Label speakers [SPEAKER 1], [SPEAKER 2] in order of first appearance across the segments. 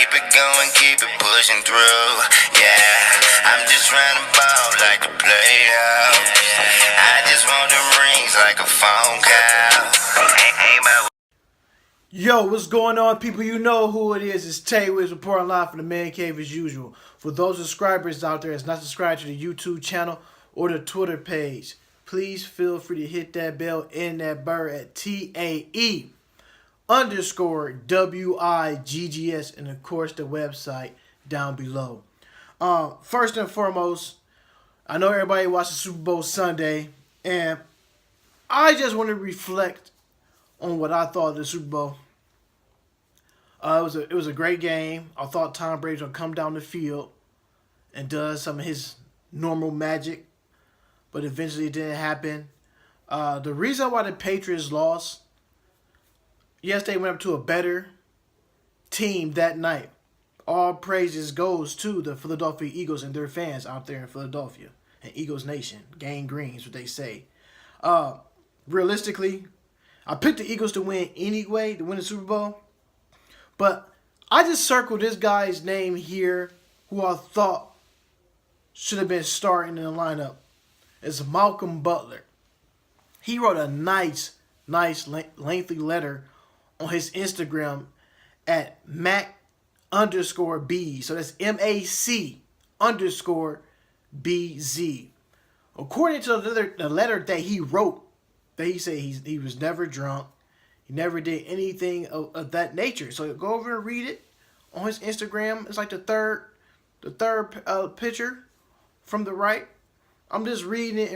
[SPEAKER 1] Keep it going, keep it pushing through. Yeah, I'm just trying to ball like the playoffs. I just want them rings like a phone call. Ain't my
[SPEAKER 2] Yo, what's going on, people? You know who it is. It's Tay Wiz reporting live from the Man Cave as usual. For those subscribers out there that's not subscribed to the YouTube channel or the Twitter page, please feel free to hit that bell and that bird at TAE_WIGGS, and of course the website down below. First and foremost, I know everybody watched the Super Bowl Sunday, and I just want to reflect on what I thought of the Super Bowl. It was a great game. I thought Tom Brady was going to come down the field and does some of his normal magic, but eventually it didn't happen. The reason why the Patriots lost, yes, they went up to a better team that night. All praises goes to the Philadelphia Eagles and their fans out there in Philadelphia and Eagles Nation. Gang green is what they say. Realistically, I picked the Eagles to win anyway, to win the Super Bowl. But I just circled this guy's name here who I thought should have been starting in the lineup. It's Malcolm Butler. He wrote a nice lengthy letter on his Instagram at Mac_BZ. So that's MAC_BZ. According to the letter that he wrote, that he said he was never drunk. He never did anything of that nature. So go over and read it on his Instagram. It's like the third picture from the right. I'm just reading it,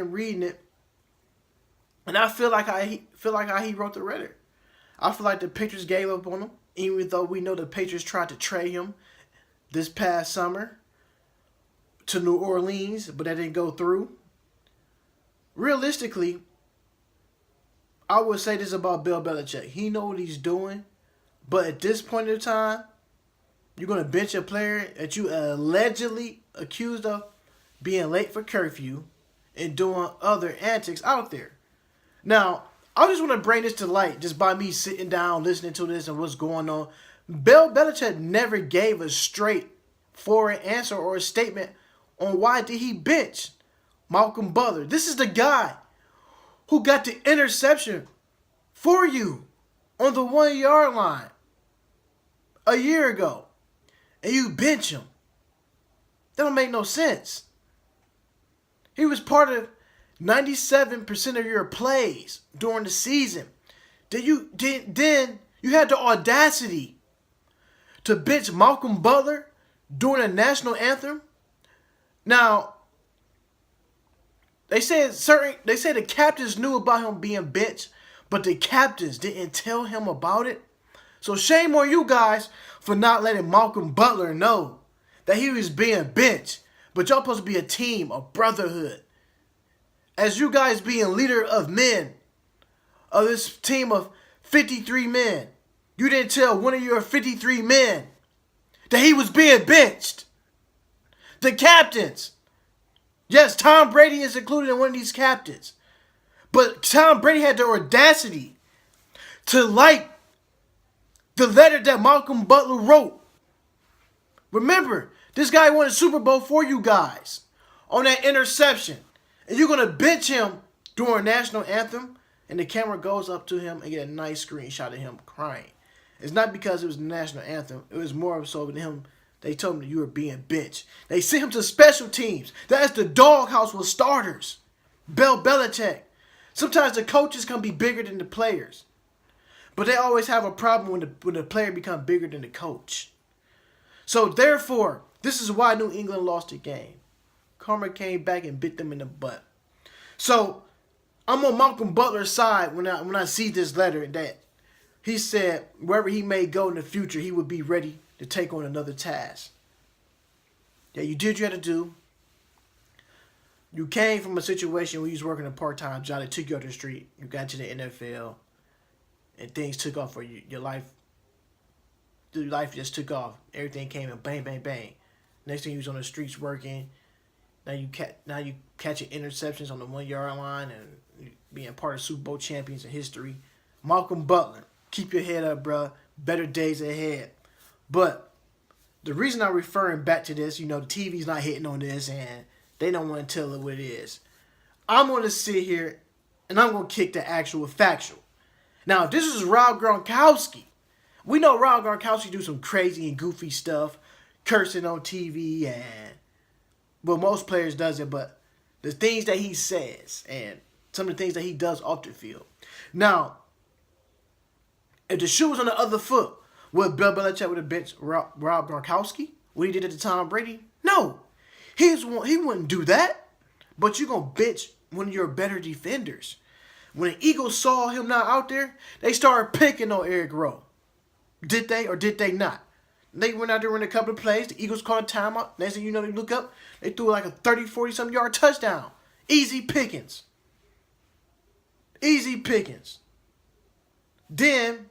[SPEAKER 2] and I feel like how he wrote the letter. I feel like the Patriots gave up on him, even though we know the Patriots tried to trade him this past summer to New Orleans, but that didn't go through. Realistically, I would say this about Bill Belichick. He know what he's doing, but at this point in time, you're going to bench a player that you allegedly accused of being late for curfew and doing other antics out there. Now, I just want to bring this to light just by me sitting down, listening to this and what's going on. Bill Belichick never gave a straightforward answer or a statement on why did he bench Malcolm Butler. This is the guy who got the interception for you on the 1 yard line a year ago, and you bench him. That don't make no sense. He was part of 97% of your plays during the season. Then you had the audacity to bench Malcolm Butler during the national anthem. Now, They said the captains knew about him being benched, but the captains didn't tell him about it. So shame on you guys for not letting Malcolm Butler know that he was being benched. But y'all supposed to be a team, a brotherhood. As you guys being leader of men, of this team of 53 men, you didn't tell one of your 53 men that he was being benched. The captains. Yes, Tom Brady is included in one of these captains. But Tom Brady had the audacity to like the letter that Malcolm Butler wrote. Remember, this guy won a Super Bowl for you guys on that interception. And you're going to bench him during national anthem, and the camera goes up to him and get a nice screenshot of him crying. It's not because it was the national anthem. It was more so than him. They told him that you were being benched. They sent him to special teams. That's the doghouse with starters. Bill Belichick. Sometimes the coaches can be bigger than the players. But they always have a problem when the player becomes bigger than the coach. So therefore, this is why New England lost the game. Karma came back and bit them in the butt. So I'm on Malcolm Butler's side when I see this letter that he said wherever he may go in the future, he would be ready to take on another task. Yeah, you did what you had to do. You came from a situation where you was working a part-time job that took you off the street. You got to the NFL, and things took off for you. Your life just took off. Everything came in bang, bang, bang. Next thing you was on the streets working. Now you catching interceptions on the 1 yard line and being part of Super Bowl champions in history. Malcolm Butler, keep your head up, bruh. Better days ahead. But The reason I'm referring back to this, the TV's not hitting on this and they don't want to tell it what it is. I'm going to sit here and I'm going to kick the actual factual. Now, if this is Rob Gronkowski, we know Rob Gronkowski do some crazy and goofy stuff, cursing on TV and, well, most players does it, but the things that he says and some of the things that he does off the field. Now, if the shoe was on the other foot, would Bill Belichick would have benched Rob Gronkowski? What he did at the Tom Brady? No. He wouldn't do that. But you're going to bench one of your better defenders. When the Eagles saw him not out there, they started picking on Eric Rowe. Did they or did they not? They went out there in a couple of plays. The Eagles called a timeout. Next thing you know, they look up. They threw like a 30, 40-something yard touchdown. Easy pickings. Easy pickings. Then,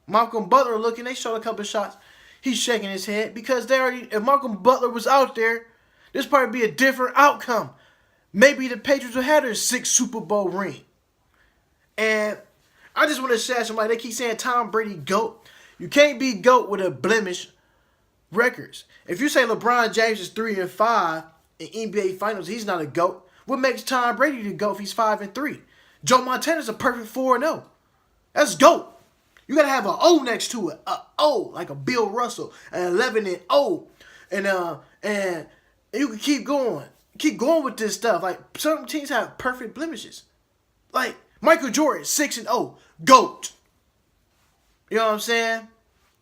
[SPEAKER 2] Malcolm Butler looking. They showed a couple of shots. He's shaking his head because if Malcolm Butler was out there, this probably be a different outcome. Maybe the Patriots would have their 6th Super Bowl ring. And I just want to share somebody. They keep saying Tom Brady GOAT. You can't be GOAT with a blemish records. If you say LeBron James is 3-5 in NBA Finals, he's not a GOAT. What makes Tom Brady the GOAT if he's 5-3? Joe Montana's a perfect 4-0. That's GOAT. You gotta have an O next to it, a O like a Bill Russell, an 11-0, and you can keep going with this stuff. Like some teams have perfect blemishes, like Michael Jordan, 6-0, GOAT. You know what I'm saying?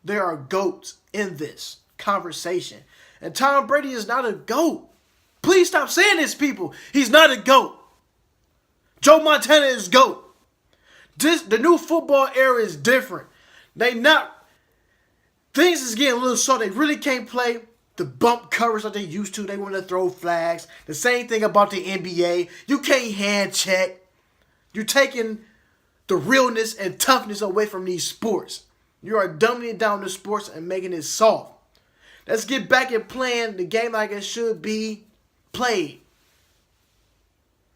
[SPEAKER 2] There are GOATs in this conversation, and Tom Brady is not a GOAT. Please stop saying this, people. He's not a GOAT. Joe Montana is GOAT. The new football era is different. Things is getting a little soft. They really can't play the bump covers like they used to. They want to throw flags. The same thing about the NBA. You can't hand check. You're taking the realness and toughness away from these sports. You are dumbing down the sports and making it soft. Let's get back and playing the game like it should be played.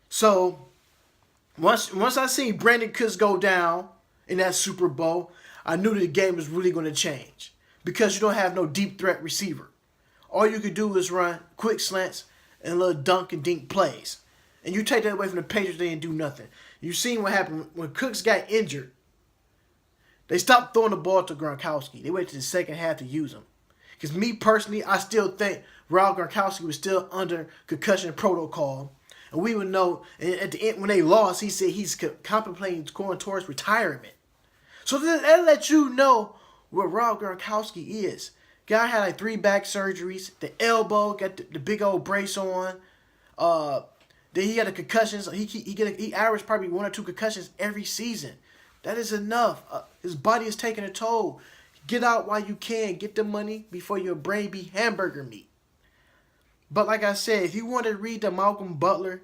[SPEAKER 2] So, once I seen Brandon Cooks go down in that Super Bowl, I knew the game was really going to change because you don't have no deep threat receiver. All you could do is run quick slants and little dunk and dink plays. And you take that away from the Patriots, they didn't do nothing. You seen what happened when Cooks got injured. They stopped throwing the ball to Gronkowski. They waited to the second half to use him. Because me personally, I still think Rob Gronkowski was still under concussion protocol. And we would know, and at the end, when they lost, he said he's contemplating going towards retirement. So that lets you know what Rob Gronkowski is. Guy had like 3 back surgeries. The elbow, got the big old brace on. Then he had a concussion. So he averaged probably 1 or 2 concussions every season. That is enough. His body is taking a toll. Get out while you can. Get the money before your brain be hamburger meat. But like I said, if you want to read the Malcolm Butler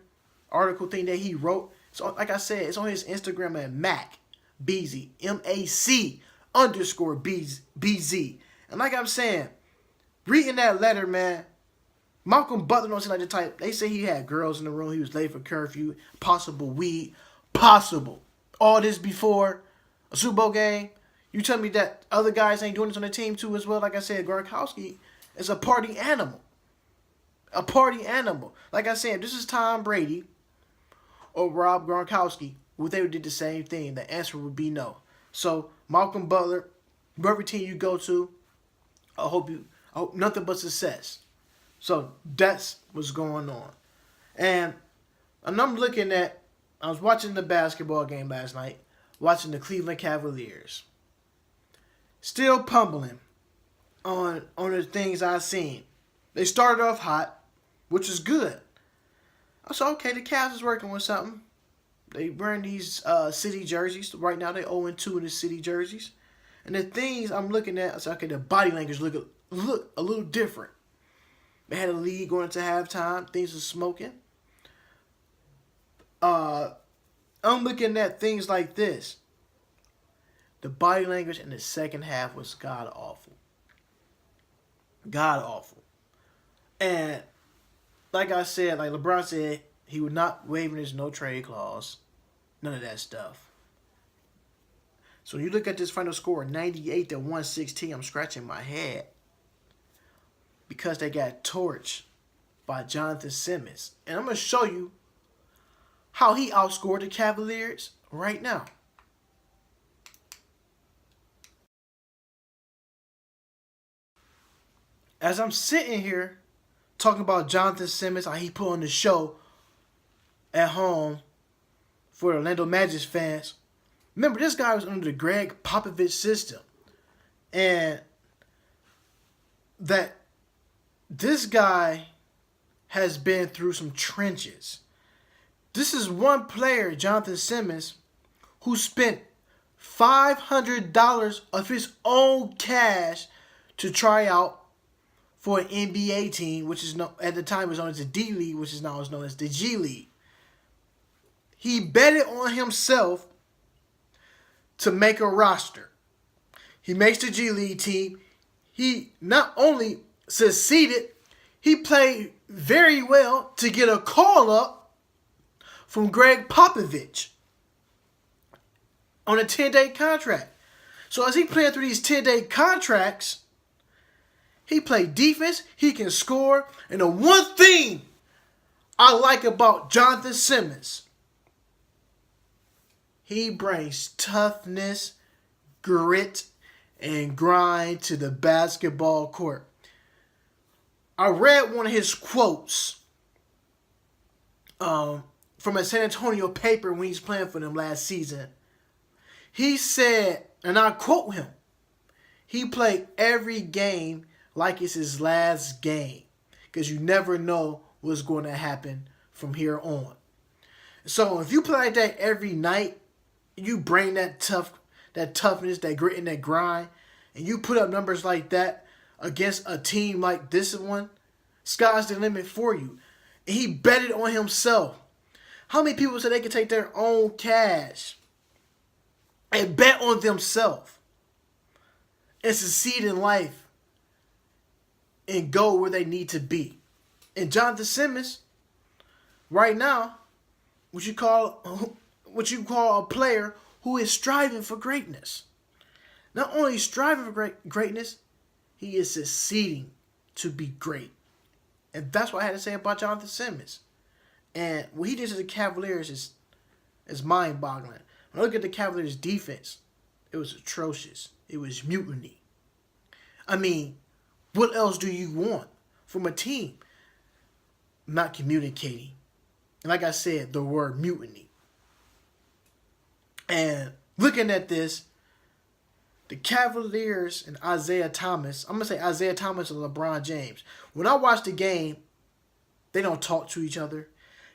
[SPEAKER 2] article thing that he wrote, so like I said, it's on his Instagram at Mac BZ, MAC_BZ. And like I'm saying, reading that letter, man, Malcolm Butler don't seem like the type. They say he had girls in the room. He was late for curfew. Possible weed. Possible. All this before a Super Bowl game. You tell me that other guys ain't doing this on the team too as well. Like I said, Gronkowski is a party animal. A party animal. Like I said, if this is Tom Brady or Rob Gronkowski, would they did the same thing? The answer would be no. So Malcolm Butler, whatever team you go to, I hope nothing but success. So that's what's going on. And I'm looking at, I was watching the basketball game last night, watching the Cleveland Cavaliers. Still pummeling on the things I've seen. They started off hot, which is good. I said, okay, the Cavs is working with something. They wearing these city jerseys. Right now they're 0-2 in the city jerseys. And the things I'm looking at, I said, okay, the body language look a little different. They had a lead going into halftime. Things are smoking. I'm looking at things like this. The body language in the second half was god-awful. God-awful. And like I said, like LeBron said, he would not waive his no-trade clause. None of that stuff. So when you look at this final score, 98-116, I'm scratching my head. because they got torched by Jonathan Simmons. And I'm going to show you how he outscored the Cavaliers right now. As I'm sitting here talking about Jonathan Simmons, how he put on the show at home for Orlando Magic fans. Remember, this guy was under the Greg Popovich system. And that this guy has been through some trenches. This is one player, Jonathan Simmons, who spent $500 of his own cash to try out for an NBA team, which is at the time was known as the D League, which is now known as the G League. He betted on himself to make a roster. He makes the G League team. He not only succeeded, he played very well to get a call up from Greg Popovich on a 10-day contract. So as he playing through these 10-day contracts, he played defense, he can score, and the one thing I like about Jonathan Simmons, he brings toughness, grit, and grind to the basketball court. I read one of his quotes from a San Antonio paper when he was playing for them last season. He said, and I quote him, he played every game like it's his last game because you never know what's going to happen from here on. So if you play like that every night, you bring that toughness, that grit, and that grind, and you put up numbers like that against a team like this one, sky's the limit for you. And he betted on himself. How many people said they could take their own cash and bet on themselves and succeed in life and go where they need to be? And Jonathan Simmons, right now, what you call a player who is striving for greatness. Not only striving for greatness, he is succeeding to be great. And that's what I had to say about Jonathan Simmons. And what he did to the Cavaliers is mind-boggling. When I look at the Cavaliers' defense, it was atrocious. It was mutiny. I mean, what else do you want from a team? Not communicating. And like I said, the word mutiny. And looking at this, the Cavaliers and Isaiah Thomas, I'm going to say Isaiah Thomas and LeBron James. When I watch the game, they don't talk to each other.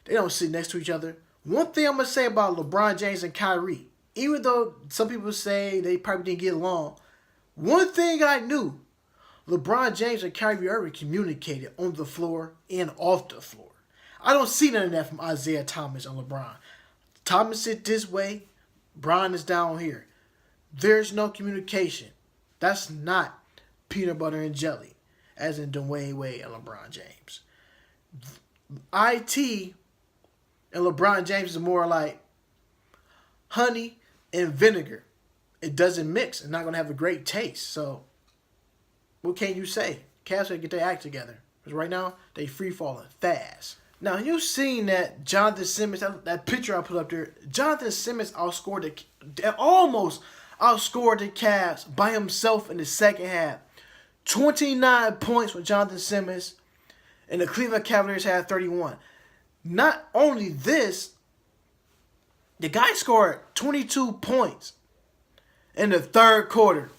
[SPEAKER 2] They don't sit next to each other. One thing I'm going to say about LeBron James and Kyrie, even though some people say they probably didn't get along, one thing I knew, LeBron James and Kyrie Irving communicated on the floor and off the floor. I don't see none of that from Isaiah Thomas and LeBron. Thomas sit this way, Bron is down here. There's no communication. That's not peanut butter and jelly, as in Dwayne Wade and LeBron James. IT and LeBron James is more like honey and vinegar. It doesn't mix. It's not going to have a great taste. So, what can you say? Cavs got to get their act together. Because right now, they free-falling fast. Now, you've seen that Jonathan Simmons, that picture I put up there, Jonathan Simmons almost outscored the Cavs by himself in the second half. 29 points for Jonathan Simmons, and the Cleveland Cavaliers had 31. Not only this, the guy scored 22 points in the third quarter.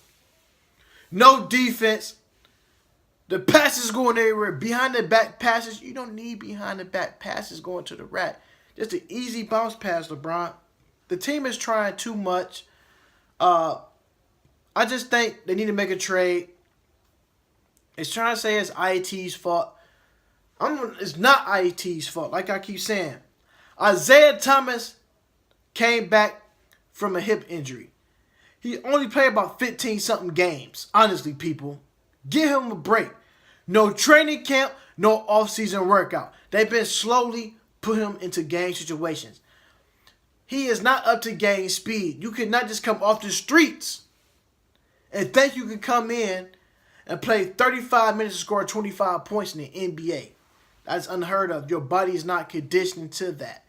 [SPEAKER 2] No defense. The passes going everywhere. Behind the back passes. You don't need behind the back passes going to the rack. Just an easy bounce pass, LeBron. The team is trying too much. I just think they need to make a trade. It's trying to say it's IT's fault. It's not IT's fault, like I keep saying. Isaiah Thomas came back from a hip injury. He only played about 15-something games. Honestly, people, give him a break. No training camp, no off-season workout. They've been slowly putting him into game situations. He is not up to game speed. You cannot just come off the streets and think you can come in and play 35 minutes to score 25 points in the NBA. That's unheard of. Your body is not conditioned to that.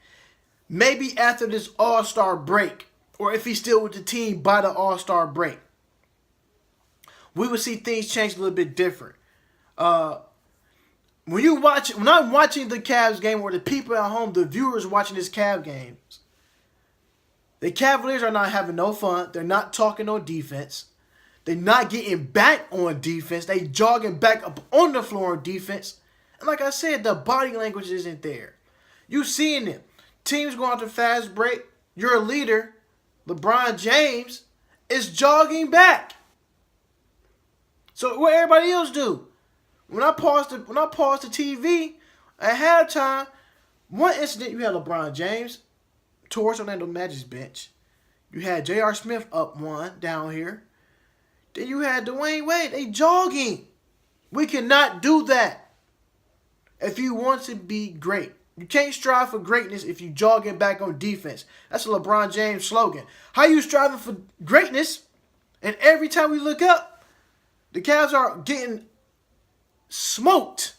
[SPEAKER 2] Maybe after this All-Star break, or if he's still with the team by the All-Star break, we would see things change a little bit different. When I'm watching the Cavs game, or the people at home, the viewers watching this Cavs games, the Cavaliers are not having no fun. They're not talking on defense. They're not getting back on defense. They jogging back up on the floor on defense. And like I said, the body language isn't there. You seeing it. Teams going out to fast break. Your leader, LeBron James, is jogging back. So what everybody else do? When I pause the TV at halftime, one incident you had LeBron James towards Orlando Magic's bench. You had J.R. Smith up one down here. Then you had Dwayne Wade. They jogging. We cannot do that if you want to be great. You can't strive for greatness if you jogging back on defense. That's a LeBron James slogan. How you striving for greatness? And every time we look up, the Cavs are getting smoked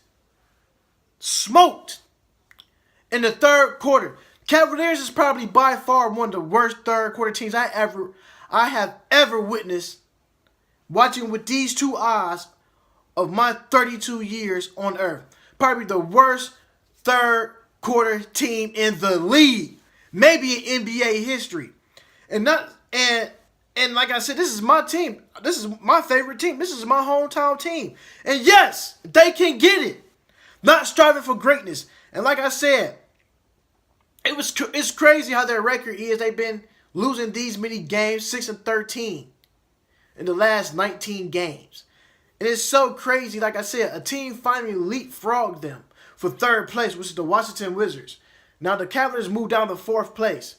[SPEAKER 2] in the third quarter. Cavaliers is probably by far one of the worst third quarter teams I have ever witnessed, watching with these two eyes of my 32 years on earth. Probably the worst third quarter team in the league, maybe in NBA history. And like I said, this is my team. This is my favorite team. This is my hometown team. And yes, they can get it. Not striving for greatness. And like I said, it's crazy how their record is. They've been losing these many games, 6-13 in the last 19 games. And it's so crazy. Like I said, a team finally leapfrogged them for third place, which is the Washington Wizards. Now the Cavaliers moved down to fourth place.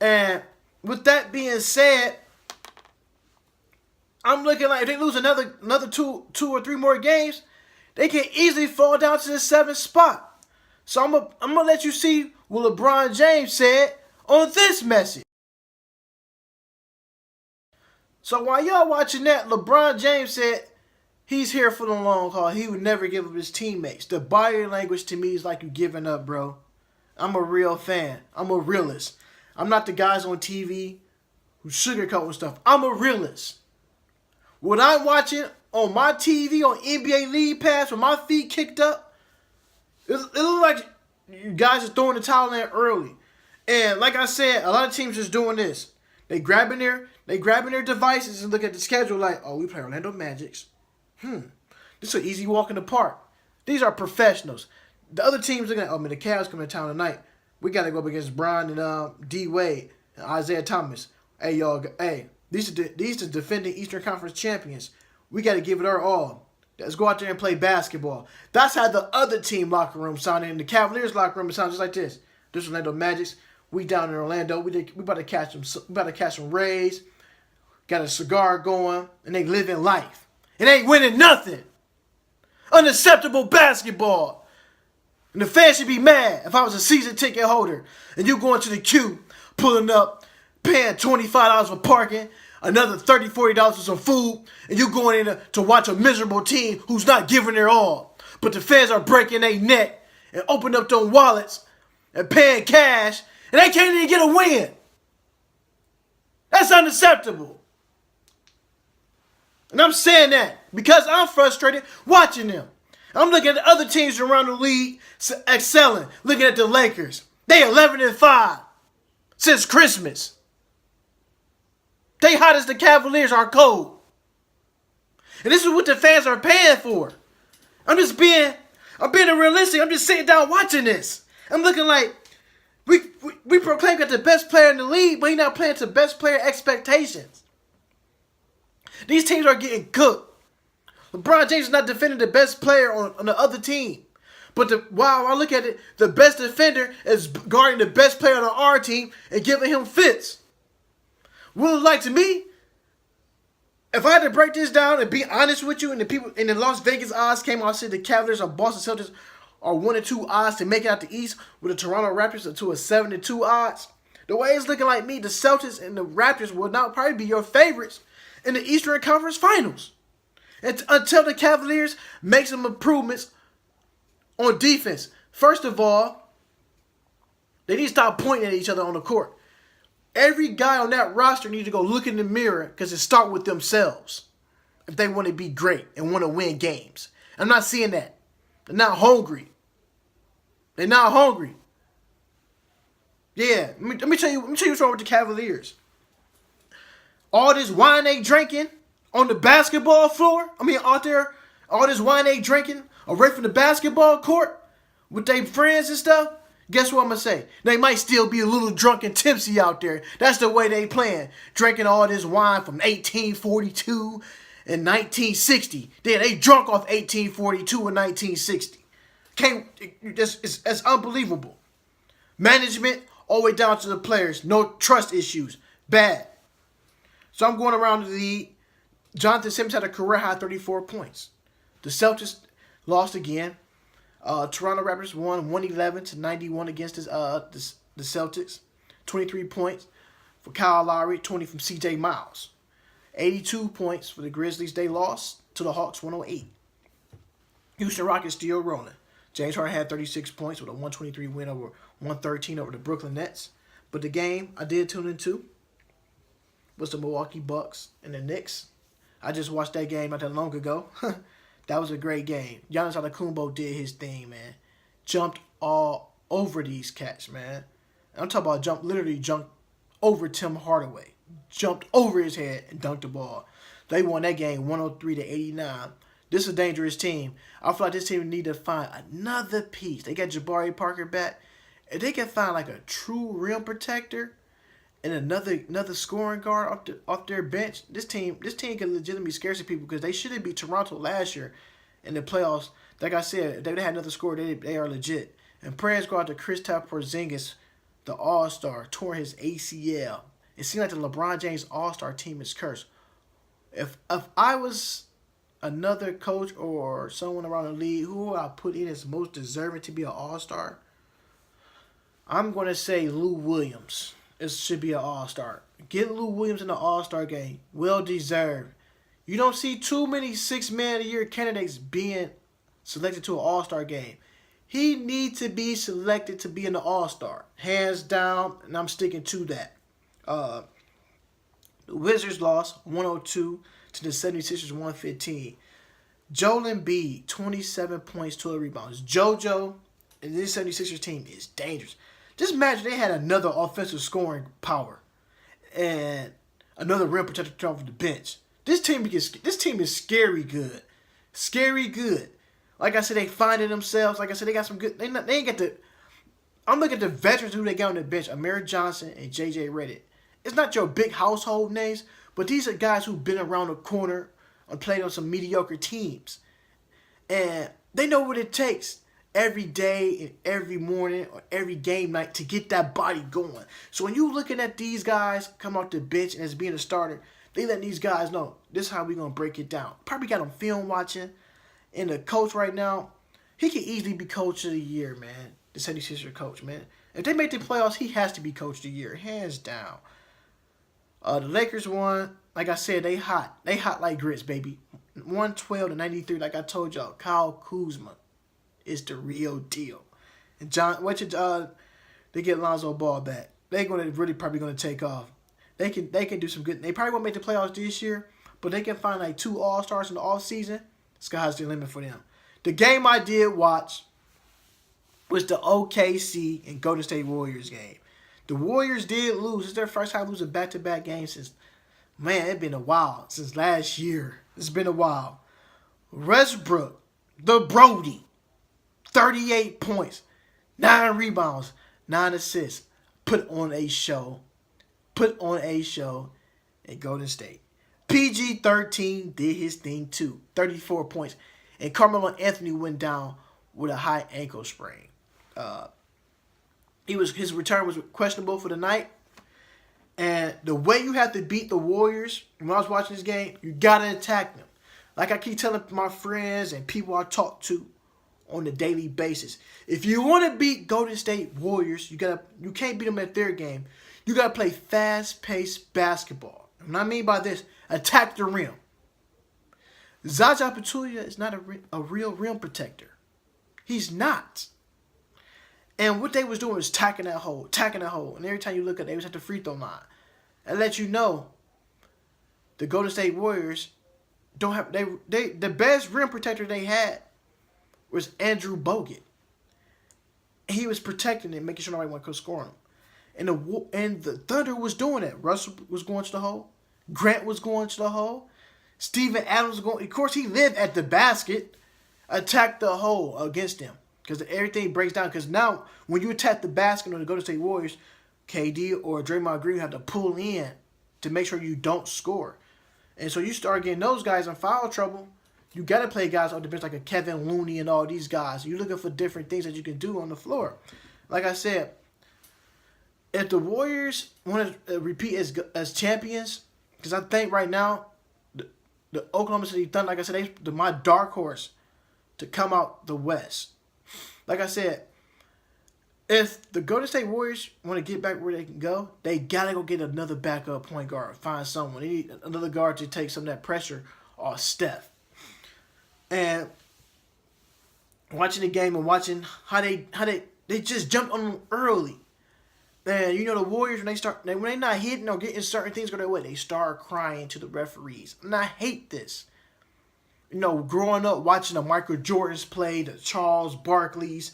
[SPEAKER 2] And with that being said, I'm looking like if they lose another two or three more games, they can easily fall down to the 7th spot. So I'm gonna let you see what LeBron James said on this message. So while y'all watching that, LeBron James said he's here for the long haul. He would never give up his teammates. The body language to me is like you giving up, bro. I'm a real fan. I'm a realist. I'm not the guys on TV who sugarcoat stuff. I'm a realist. What I'm watching on my TV on NBA League Pass with my feet kicked up, it looks like you guys are throwing the towel in early. And like I said, a lot of teams just doing this. They grabbing their devices and look at the schedule like, oh, we play Orlando Magics. This is an easy walk in the park. These are professionals. The other teams looking at, oh man, the Cavs coming to town tonight. We got to go up against Bron and D Wade and Isaiah Thomas. Hey y'all, these are defending Eastern Conference champions. We got to give it our all. Let's go out there and play basketball. That's how the other team locker room sounded. And the Cavaliers locker room sounds just like this. This Orlando Magics. We down in Orlando. We about to catch them. We about to catch some Rays. Got a cigar going, and they living life. It ain't winning nothing. Unacceptable basketball. And the fans should be mad if I was a season ticket holder and you going to the queue, pulling up, paying $25 for parking, another $30, $40 for some food, and you going in to watch a miserable team who's not giving their all. But the fans are breaking their neck and opening up their wallets and paying cash, and they can't even get a win. That's unacceptable. And I'm saying that because I'm frustrated watching them. I'm looking at the other teams around the league excelling. Looking at the Lakers. They 11-5 since Christmas. They hot as the Cavaliers are cold. And this is what the fans are paying for. I'm being realistic. I'm just sitting down watching this. I'm looking like we proclaim got the best player in the league, but he's not playing to best player expectations. These teams are getting cooked. LeBron James is not defending the best player on the other team. But while I look at it, the best defender is guarding the best player on our team and giving him fits. What it like to me, if I had to break this down and be honest with you, and the people in the Las Vegas odds came out and said the Cavaliers or Boston Celtics are 1-2 odds to make it out the East, with the Toronto Raptors to a 7-2 odds. The way it's looking like me, the Celtics and the Raptors will now probably be your favorites in the Eastern Conference Finals. Until the Cavaliers make some improvements on defense. First of all, they need to stop pointing at each other on the court. Every guy on that roster needs to go look in the mirror because it starts with themselves if they want to be great and want to win games. I'm not seeing that. They're not hungry. They're not hungry. Yeah, let me tell you what's wrong with the Cavaliers. All this wine they drinking on the basketball floor. Out there, all this wine they drinking away from the basketball court with their friends and stuff. Guess what I'm going to say? They might still be a little drunk and tipsy out there. That's the way they playing. Drinking all this wine from 1842 and 1960. They drunk off 1842 and 1960. It's unbelievable. Management all the way down to the players. No trust issues. Bad. So I'm going around the league. Jonathan Simmons had a career high 34 points. The Celtics lost again. Toronto Raptors won 111-91 against the Celtics. 23 points for Kyle Lowry, 20 from C.J. Miles. 82 points for the Grizzlies. They lost to the Hawks 108. Houston Rockets still rolling. James Harden had 36 points with a 123 win over 113 over the Brooklyn Nets. But the game I did tune into was the Milwaukee Bucks and the Knicks. I just watched that game not that long ago. That was a great game. Giannis Antetokounmpo did his thing, man. Jumped all over these cats, man. I'm talking about literally jumped over Tim Hardaway. Jumped over his head and dunked the ball. They won that game 103-89. This is a dangerous team. I feel like this team need to find another piece. They got Jabari Parker back. If they can find like a true rim protector and another scoring guard off their bench, this team can legitimately scare some people because they shouldn't beat Toronto last year in the playoffs. Like I said, if they had another scorer, they are legit. And prayers go out to Kristaps Porzingis, the All-Star, tore his ACL. It seems like the LeBron James All-Star team is cursed. If I was another coach or someone around the league, who would I put in as most deserving to be an All-Star? I'm going to say Lou Williams. It should be an All-Star. Get Lou Williams in the All-Star game. Well deserved. You don't see too many 6-man-of-the-year candidates being selected to an All-Star game. He needs to be selected to be in the All-Star. Hands down, and I'm sticking to that. The Wizards lost 102 to the 76ers 115. Joel Embiid, 27 points, 12 rebounds. JoJo and this 76ers team is dangerous. Just imagine they had another offensive scoring power and another rim protector come from the bench. This team is scary good. Scary good. Like I said, they finding themselves. Like I said, they got some good. They ain't got the. I'm looking at the veterans who they got on the bench. Amir Johnson and J.J. Redick. It's not your big household names, but these are guys who've been around the corner and played on some mediocre teams. And they know what it takes every day and every morning or every game night to get that body going. So when you're looking at these guys come off the bench and as being a starter, they let these guys know this is how we're going to break it down. Probably got them film watching. And the coach right now, he can easily be coach of the year, man. The 76ers coach, man. If they make the playoffs, he has to be coach of the year, hands down. The Lakers won. Like I said, they hot. They hot like grits, baby. 112-93, like I told y'all. Kyle Kuzma is the real deal. And they get Lonzo Ball back. They're probably gonna take off. They can do some good. They probably won't make the playoffs this year, but they can find like 2 All-Stars in the offseason. Sky's the limit for them. The game I did watch was the OKC and Golden State Warriors game. The Warriors did lose. It's their first time losing back-to-back games since, man, it's been a while. Since last year. It's been a while. Westbrook, the Brody, 38 points, 9 rebounds, 9 assists. Put on a show. Put on a show at Golden State. PG-13 did his thing too. 34 points. And Carmelo Anthony went down with a high ankle sprain. His return was questionable for the night. And the way you have to beat the Warriors, when I was watching this game, you got to attack them. Like I keep telling my friends and people I talk to on a daily basis. If you want to beat Golden State Warriors, you can't beat them at their game. You got to play fast-paced basketball. And what I mean by this, attack the rim. Zaza Pachulia is not a real rim protector. He's not. And what they was doing was tacking that hole. And every time you look at it, they was at the free throw line. And let you know the Golden State Warriors don't have the best rim protector they had was Andrew Bogut. He was protecting it, making sure nobody could score him. And the Thunder was doing it. Russell was going to the hole. Grant was going to the hole. Steven Adams was going. Of course, he lived at the basket. Attacked the hole against them because everything breaks down. Because now, when you attack the basket on the Golden State Warriors, KD or Draymond Green have to pull in to make sure you don't score. And so you start getting those guys in foul trouble. You got to play guys on the bench like a Kevin Looney and all these guys. You're looking for different things that you can do on the floor. Like I said, if the Warriors want to repeat as champions, because I think right now, the Oklahoma City Thunder, like I said, they're my dark horse to come out the West. Like I said, if the Golden State Warriors want to get back where they can go, they got to go get another backup point guard. Find someone. They need another guard to take some of that pressure off Steph. And watching the game and watching how they just jumped on them early. And you know the Warriors when they not hitting or getting certain things go their way, they start crying to the referees. And I hate this. You know, growing up watching the Michael Jordans play, the Charles Barkleys,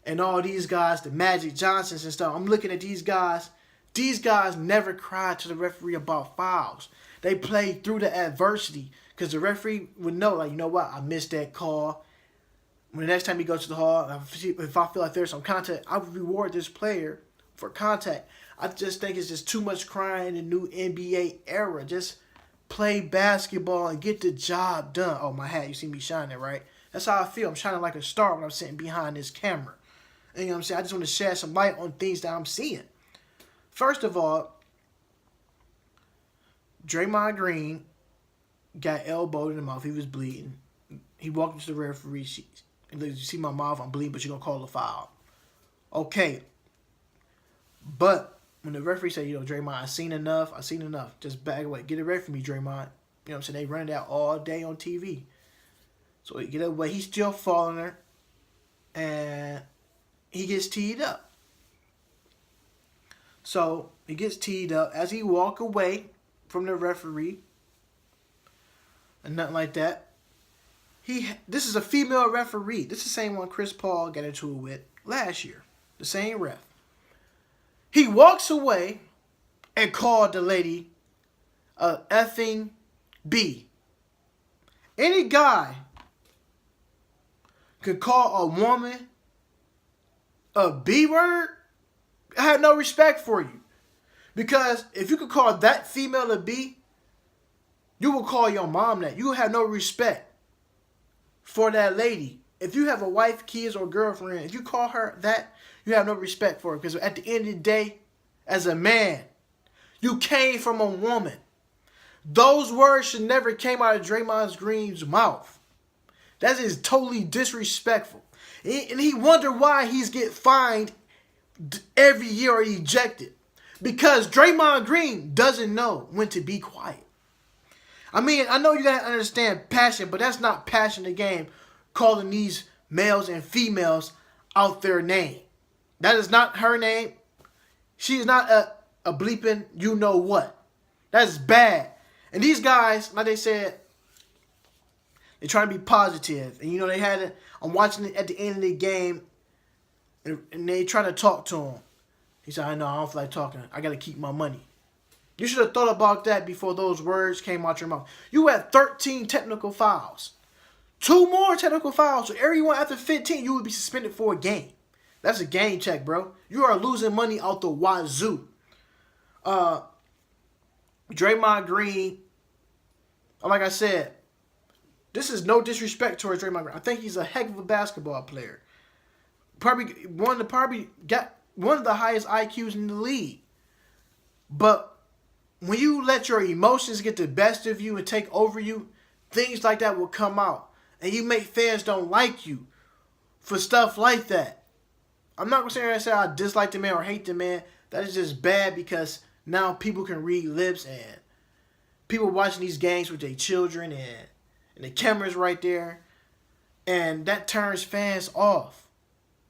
[SPEAKER 2] and all these guys, the Magic Johnsons and stuff. I'm looking at these guys. These guys never cried to the referee about fouls. They played through the adversity because the referee would know, like, you know what, I missed that call. When the next time he goes to the hall, if I feel like there's some contact, I would reward this player for contact. I just think it's just too much crying in the new NBA era. Just play basketball and get the job done. Oh, my hat, you see me shining, right? That's how I feel. I'm shining like a star when I'm sitting behind this camera. And you know what I'm saying? I just want to shed some light on things that I'm seeing. First of all, Draymond Green got elbowed in the mouth. He was bleeding. He walked into the referee sheet. And you see my mouth, I'm bleeding, but you're going to call a foul. Okay. But when the referee said, you know, Draymond, I seen enough. Just back away. Get away from me, Draymond. You know what I'm saying? They run it out all day on TV. So he get away. He's still following her. And he gets teed up. So he gets teed up. As he walk away from the referee and nothing like that, this is a female referee. This is the same one Chris Paul got into it with last year. The same ref. He walks away and called the lady a effing B. Any guy could call a woman a B word. I have no respect for you. Because if you could call that female a B, you will call your mom that. You will have no respect for that lady. If you have a wife, kids, or girlfriend, if you call her that, you have no respect for her. Because at the end of the day, as a man, you came from a woman. Those words should never came out of Draymond Green's mouth. That is totally disrespectful. And he wonder why he's get fined every year or ejected. Because Draymond Green doesn't know when to be quiet. I mean, I know you got to understand passion, but that's not passion in the game, calling these males and females out their name. That is not her name. She is not a bleeping you know what. That's bad. And these guys, like they said, they're trying to be positive. And, you know, they had it. I'm watching it at the end of the game, and they trying to talk to him. He said, I know, I don't feel like talking. I got to keep my money. You should have thought about that before those words came out your mouth. You had 13 technical fouls. 2 more technical fouls. So everyone after 15, you would be suspended for a game. That's a game check, bro. You are losing money out the wazoo. Draymond Green, like I said, this is no disrespect towards Draymond Green. I think he's a heck of a basketball player. Probably got one of the highest IQs in the league. But when you let your emotions get the best of you and take over you, things like that will come out. And you make fans don't like you for stuff like that. I'm not going to say I dislike the man or hate the man. That is just bad because now people can read lips and people watching these games with their children and and the camera's right there, and that turns fans off.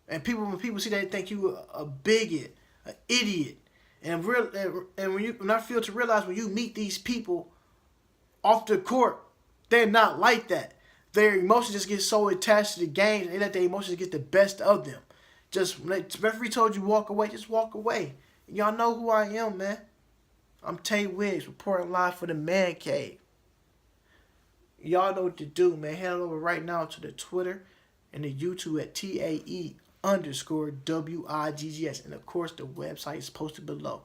[SPEAKER 2] And when people see that, they think you a bigot, an idiot. And when I feel to realize when you meet these people off the court, they're not like that. Their emotions just get so attached to the game, and they let their emotions get the best of them. Just when the referee told you walk away, just walk away. Y'all know who I am, man. I'm Tay Wiggs, reporting live for the Man Cave. Y'all know what to do, man. Head on over right now to the Twitter and the YouTube at TAE_WIGGS. And of course, the website is posted below.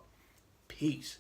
[SPEAKER 2] Peace.